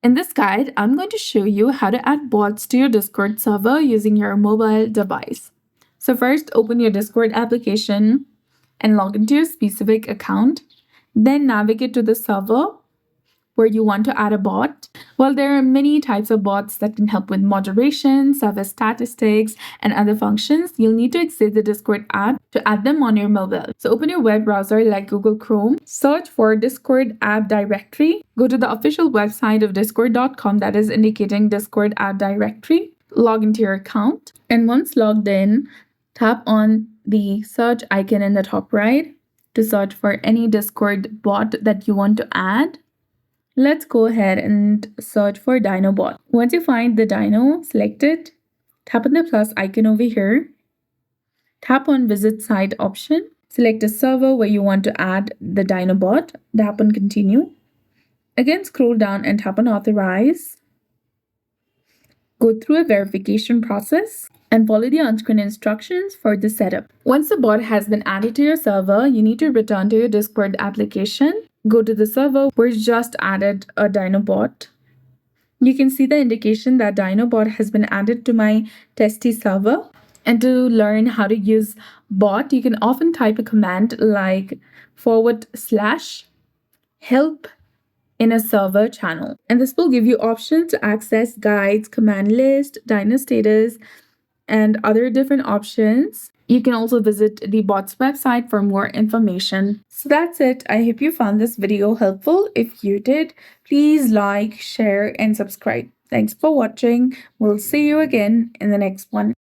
In this guide, I'm going to show you how to add bots to your Discord server using your mobile device. So first, open your Discord application and log into your specific account. Then navigate to the server where you want to add a bot. Well, there are many types of bots that can help with moderation, server statistics, and other functions. You'll need to exit the Discord app to add them on your mobile. So open your web browser like Google Chrome, search for Discord app directory, go to the official website of discord.com that is indicating Discord app directory, log into your account, and once logged in, tap on the search icon in the top right to search for any Discord bot that you want to add. Let's go ahead and search for DynoBot. Once you find the Dino, select it, tap on the plus icon over here, tap on Visit Site option, select a server where you want to add the DynoBot, tap on Continue. Again, scroll down and tap on Authorize. Go through a verification process and follow the on-screen instructions for the setup. Once the bot has been added to your server, you need to return to your Discord application. Go to the server where you just added a DynoBot. You can see the indication that DynoBot has been added to my testy server. And to learn how to use bot, you can often type a command like /help in a server channel. And this will give you options to access guides, command list, Dyno status, and other different options. You can also visit the bot's website for more information. So that's it. I hope you found this video helpful. If you did, please like, share, and subscribe. Thanks for watching. We'll see you again in the next one.